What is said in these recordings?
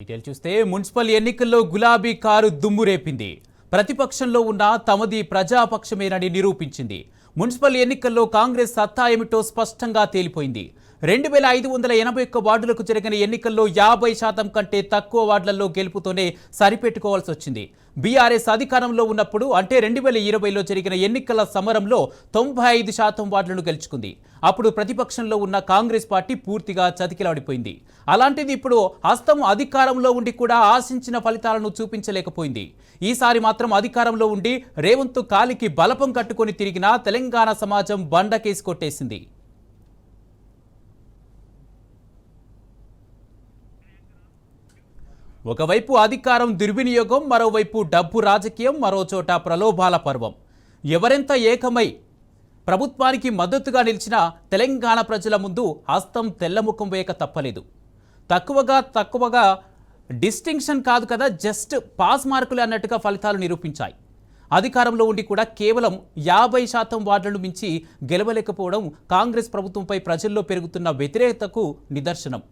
Detail చూస్తే municipal ఎన్నికల్లో గులాబీ కారు దుమ్ము రేపింది. ప్రతిపక్షంలో ఉన్న తమది ప్రజాపక్షమేనని నిరూపించింది. మున్సిపల్ ఎన్నికల్లో కాంగ్రెస్ సత్తా ఏమిటో స్పష్టంగా తేలిపోయింది. 2581 వార్డులకు జరిగిన ఎన్నికల్లో 50% కంటే తక్కువ వార్డులలో గెలుపుతోనే సరిపెట్టుకోవాల్సి వచ్చింది. బీఆర్ఎస్ అధికారంలో ఉన్నప్పుడు అంటే 2020లో జరిగిన ఎన్నికల సమరంలో 95% వార్డులను గెలుచుకుంది. అప్పుడు ప్రతిపక్షంలో ఉన్న కాంగ్రెస్ పార్టీ పూర్తిగా చతికిలాడిపోయింది. అలాంటిది ఇప్పుడు హస్తం అధికారంలో ఉండి కూడా ఆశించిన ఫలితాలను చూపించలేకపోయింది. ఈసారి మాత్రం అధికారంలో ఉండి రేవంత్ కాలికి బలపం కట్టుకొని తిరిగిన తెలంగాణ సమాజం బండకేసి కొట్టేసింది. ఒకవైపు అధికారం దుర్వినియోగం, మరోవైపు డబ్బు రాజకీయం, మరోచోట ప్రలోభాల పర్వం. ఎవరెంత ఏకమై ప్రభుత్వానికి మద్దతుగా తెలంగాణ ప్రజల ముందు హస్తం తెల్లముఖం వేయక తప్పలేదు. తక్కువగా డిస్టింక్షన్ కాదు కదా, జస్ట్ పాస్ మార్కులు అన్నట్టుగా ఫలితాలు నిరూపించాయి. అధికారంలో ఉండి కూడా కేవలం 50% వార్డులను మించి గెలవలేకపోవడం కాంగ్రెస్ ప్రభుత్వంపై ప్రజల్లో పెరుగుతున్న వ్యతిరేకతకు నిదర్శనం.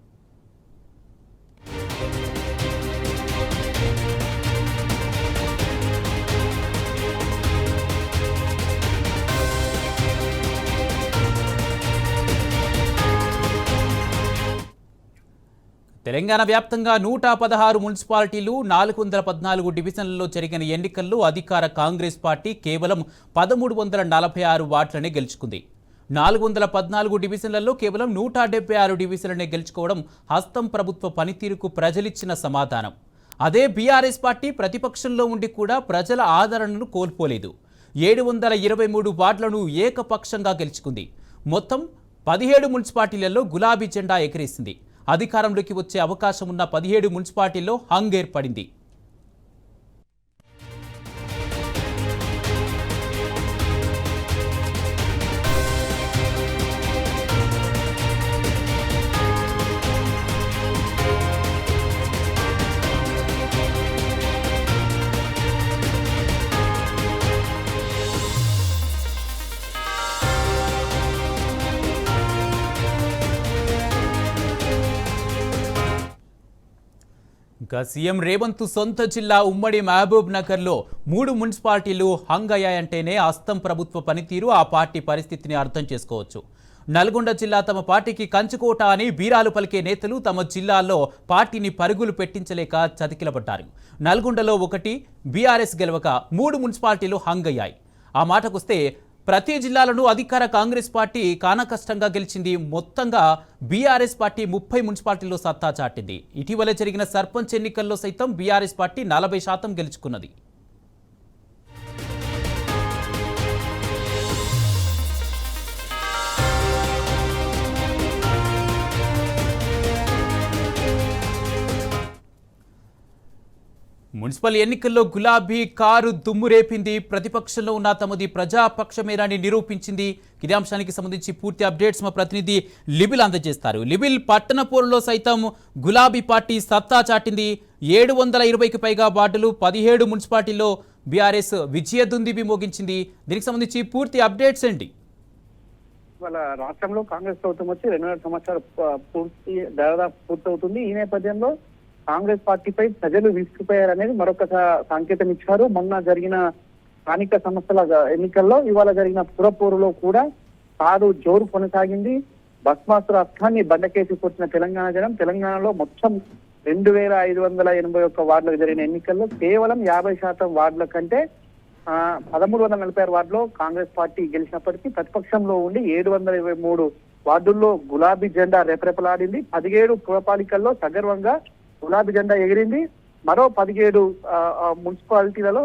తెలంగాణ వ్యాప్తంగా 116 మున్సిపాలిటీలు, 414 డివిజన్లలో జరిగిన ఎన్నికల్లో అధికార కాంగ్రెస్ పార్టీ కేవలం 1346 వార్డులనే గెలుచుకుంది. 414 డివిజన్లలో కేవలం 176 డివిజన్లనే గెలుచుకోవడం హస్తం ప్రభుత్వ పనితీరుకు ప్రజలిచ్చిన సమాధానం. అదే బీఆర్ఎస్ పార్టీ ప్రతిపక్షంలో ఉండి కూడా ప్రజల ఆదరణను కోల్పోలేదు. 723 వార్డులను ఏకపక్షంగా గెలుచుకుంది. మొత్తం 17 మున్సిపాలిటీలలో గులాబీ జెండా ఎగరేసింది. అధికారంలోకి వచ్చే అవకాశం ఉన్న 17 మున్సిపాలిటీల్లో హంగ్ ఏర్పడింది. ఇంకా సీఎం రేవంత్ సొంత జిల్లా ఉమ్మడి మహబూబ్ నగర్లో 3 మున్సిపాలిటీలు హంగ్ అయ్యాయంటేనే హస్తం ప్రభుత్వ పనితీరు, ఆ పార్టీ పరిస్థితిని అర్థం చేసుకోవచ్చు. నల్గొండ జిల్లా తమ పార్టీకి కంచుకోట అని బీరాలు పలికే నేతలు తమ జిల్లాల్లో పార్టీని పరుగులు పెట్టించలేక చతికిలబడ్డారు. నల్గొండలో 1, బీఆర్ఎస్ గెలవక 3 మున్సిపాలిటీలు హంగ్ అయ్యాయి. ఆ మాటకొస్తే ప్రతి జిల్లాలను అధికార కాంగ్రెస్ పార్టీ కానకష్టంగా గెలిచింది. మొత్తంగా బీఆర్ఎస్ పార్టీ 30 మున్సిపాలిటీల్లో సత్తా చాటింది. ఇటీవల జరిగిన సర్పంచ్ ఎన్నికల్లో సైతం బీఆర్ఎస్ పార్టీ 40% గెలుచుకున్నది. మున్సిపల్ ఎన్నికల్లో గులాబీ కారు దుమ్ము రేపింది. ప్రతిపక్షంలో ఉన్న తమది ప్రజాపక్షమేనని నిరూపించింది. ఇదే అంశానికి సంబంధించి పూర్తి అప్డేట్స్ మా ప్రతినిధి లిబిల్ అందజేస్తారు. లిబిల్, పట్టణపూర్లో సైతం గులాబీ పార్టీ సత్తా చాటింది. 720కి పైగా వార్డులు, 17 మున్సిపాలిటీల్లో బీఆర్ఎస్ విజయదుందుభి మోగించింది. దీనికి సంబంధించి పూర్తి అప్డేట్స్ ఏంటి? వాళ్ళ రాష్ట్రంలో కాంగ్రెస్ ప్రభుత్వం వచ్చి 2 సంవత్సరాలు దాదాపు పూర్తవుతుంది. ఈ నేపథ్యంలో కాంగ్రెస్ పార్టీపై ప్రజలు విసిగిపోయారనేది మరొక సంకేతం ఇచ్చారు. మొన్న జరిగిన స్థానిక సంస్థల ఎన్నికల్లో ఇవాళ జరిగిన పురపోరులో కూడా కారు జోరు కొనసాగింది. భస్మాసుర అర్థాన్ని బండకేసి కొట్టిన తెలంగాణ జనం. తెలంగాణలో మొత్తం 2581 వార్డులకు జరిగిన ఎన్నికల్లో కేవలం 50% వార్డుల కంటే 1346 వార్డులో కాంగ్రెస్ పార్టీ గెలిచినప్పటికీ ప్రతిపక్షంలో ఉండి 723 వార్డుల్లో గులాబీ జెండా రెపరెపలాడింది. 17 పురపాలికల్లో సగర్వంగా గులాబీ జెండా ఎగిరింది. మరో 17 మున్సిపాలిటీలలో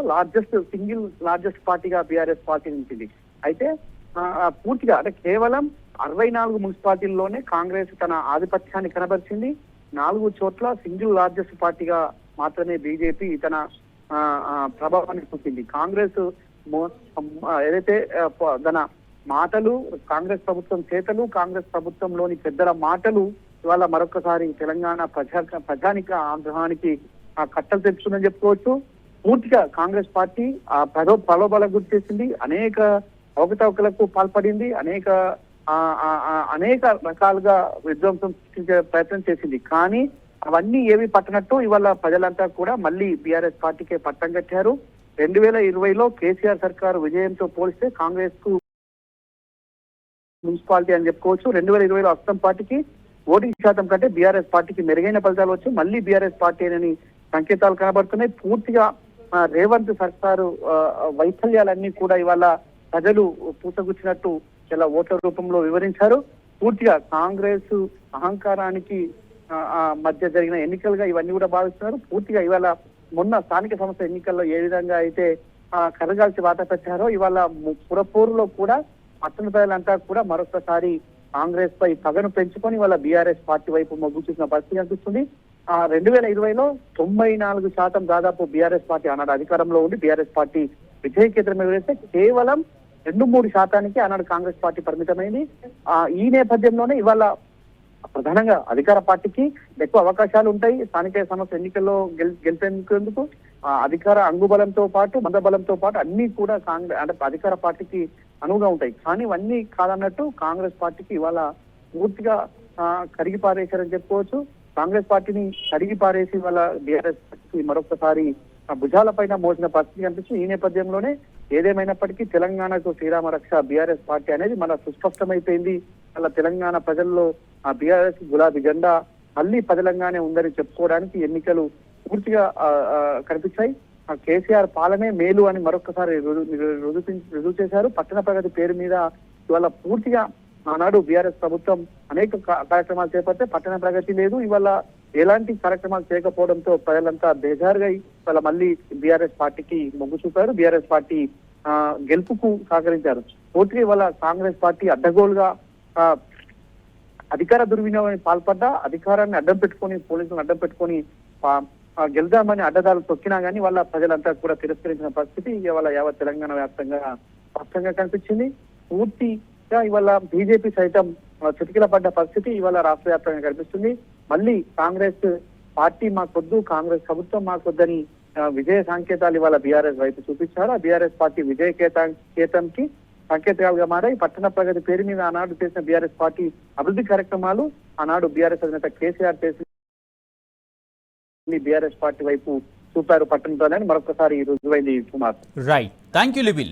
సింగిల్ లార్జెస్ట్ పార్టీగా బీఆర్ఎస్ పార్టీ నిలిచింది. అయితే పూర్తిగా అంటే కేవలం 64 మున్సిపాలిటీల్లోనే కాంగ్రెస్ తన ఆధిపత్యాన్ని కనబరిచింది. 4 చోట్ల సింగిల్ లార్జెస్ట్ పార్టీగా మాత్రమే బీజేపీ తన ప్రభావాన్ని చూపింది. కాంగ్రెస్ ఏదైతే తన మాటలు, కాంగ్రెస్ ప్రభుత్వం చేతలు, కాంగ్రెస్ ప్రభుత్వంలోని పెద్దల మాటలు ఇవాళ మరొకసారి తెలంగాణ ప్రజానిక ఆగ్రహానికి కట్టలు తెచ్చుకుందని చెప్పుకోవచ్చు. పూర్తిగా కాంగ్రెస్ పార్టీ ప్రలోభాలకు గురి చేసింది. అనేక అవకతవకలకు పాల్పడింది. అనేక రకాలుగా విధ్వంసం సృష్టించే ప్రయత్నం చేసింది. కానీ అవన్నీ ఏవి పట్టనట్టు ఇవాళ ప్రజలంతా కూడా మళ్ళీ బీఆర్ఎస్ పార్టీకే పట్టం కట్టారు. 2020లో కేసీఆర్ సర్కారు విజయంతో పోలిస్తే కాంగ్రెస్ కు మున్సిపాలిటీ అని చెప్పుకోవచ్చు. 2020లో అస్సాం పార్టీకి ఓటింగ్ శాతం కంటే బీఆర్ఎస్ పార్టీకి మెరుగైన ఫలితాలు వచ్చి మళ్ళీ బీఆర్ఎస్ పార్టీ అని సంకేతాలు కనబడుతున్నాయి. పూర్తిగా రేవంత్ సర్కారు వైఫల్యాలన్నీ కూడా ఇవాళ ప్రజలు పూసగుచ్చినట్టు ఇలా ఓట్ల రూపంలో వివరించారు. పూర్తిగా కాంగ్రెస్ అహంకారానికి మధ్య జరిగిన ఎన్నికలుగా ఇవన్నీ కూడా భావిస్తున్నారు. పూర్తిగా ఇవాళ మొన్న స్థానిక సంస్థ ఎన్నికల్లో ఏ విధంగా అయితే కరగాల్సి వాత పెట్టారో ఇవాళ పురపూరులో కూడా పట్టణ ప్రజలంతా కూడా మరొకసారి కాంగ్రెస్ పై పగను పెంచుకొని వాళ్ళ బీఆర్ఎస్ పార్టీ వైపు మొగ్గు చూసిన పరిస్థితి కనిపిస్తుంది. 2020లో 94% దాదాపు బీఆర్ఎస్ పార్టీ ఆనాడు అధికారంలో ఉండి బీఆర్ఎస్ పార్టీ విజయకేతనం ఎగురేస్తే కేవలం 2-3% ఆనాడు కాంగ్రెస్ పార్టీ పరిమితమైంది. ఈ నేపథ్యంలోనే ఇవాళ ప్రధానంగా అధికార పార్టీకి ఎక్కువ అవకాశాలు ఉంటాయి. స్థానిక సంస్థ ఎన్నికల్లో గెలిపేందుకు అధికార అంగుబలంతో పాటు మందబలంతో పాటు అన్ని కూడా కాంగ్రెస్ అంటే అధికార పార్టీకి అనువుగా ఉంటాయి. కానీ ఇవన్నీ కాదన్నట్టు కాంగ్రెస్ పార్టీకి ఇవాళ పూర్తిగా కరిగి పారేశారని చెప్పుకోవచ్చు. కాంగ్రెస్ పార్టీని కరిగి పారేసి వాళ్ళ బీఆర్ఎస్ పార్టీకి మరొకసారి భుజాల పైన మోసిన పరిస్థితి కనిపిస్తుంది. ఈ నేపథ్యంలోనే ఏదేమైనప్పటికీ తెలంగాణకు శ్రీరామ రక్ష బీఆర్ఎస్ పార్టీ అనేది మన సుస్పష్టమైపోయింది. అలా తెలంగాణ ప్రజల్లో ఆ బీఆర్ఎస్ గులాబీ జెండా మళ్ళీ ప్రజలంగానే ఉందని చెప్పుకోవడానికి ఎన్నికలు పూర్తిగా కనిపించాయి. కేసీఆర్ పాలనే మేలు అని మరొకసారి రుజువు చేశారు. పట్టణ ప్రగతి పేరు మీద ఇవాళ పూర్తిగా ఆనాడు బీఆర్ఎస్ ప్రభుత్వం అనేక కార్యక్రమాలు చేపడితే పట్టణ ప్రగతి లేదు. ఇవాళ ఎలాంటి కార్యక్రమాలు చేయకపోవడంతో ప్రజలంతా బేజారుగా ఇవాళ మళ్ళీ బీఆర్ఎస్ పార్టీకి మొగ్గు చూపారు. బీఆర్ఎస్ పార్టీ గెలుపుకు సహకరించారు. పూర్తిగా ఇవాళ కాంగ్రెస్ పార్టీ అడ్డగోలుగా అధికార దుర్వినియోగానికి పాల్పడ్డా అధికారాన్ని అడ్డం పెట్టుకొని పోలీసులను అడ్డం పెట్టుకొని గెలుద్దామని అడ్డదాలు తొక్కినా గానీ వాళ్ళ ప్రజలంతా కూడా తిరస్కరించిన పరిస్థితి ఇవాళ యావత్ తెలంగాణ వ్యాప్తంగా స్పష్టంగా కనిపించింది. పూర్తిగా ఇవాళ బీజేపీ సైతం చిటికిల పడ్డ పరిస్థితి ఇవాళ రాష్ట్ర వ్యాప్తంగా కనిపిస్తుంది. మళ్ళీ కాంగ్రెస్ పార్టీ మాకొద్దు, కాంగ్రెస్ ప్రభుత్వం మాకొద్దని విజయ సంకేతాలు ఇవాళ బీఆర్ఎస్ వైపు చూపించారు. ఆ బీఆర్ఎస్ పార్టీ విజయ కేతంకి సంకేతాలుగా మారాయి. పట్టణ ప్రగతి పేరు మీద ఆనాడు చేసిన బీఆర్ఎస్ పార్టీ అభివృద్ధి కార్యక్రమాలు ఆనాడు బీఆర్ఎస్ అధినేత కేసీఆర్ చేసి బీఆర్ఎస్ పార్టీ వైపు చూపారు పట్టణంతోనే మరొకసారి రుజువైంది కుమార్. Right, thank you లిబిల్.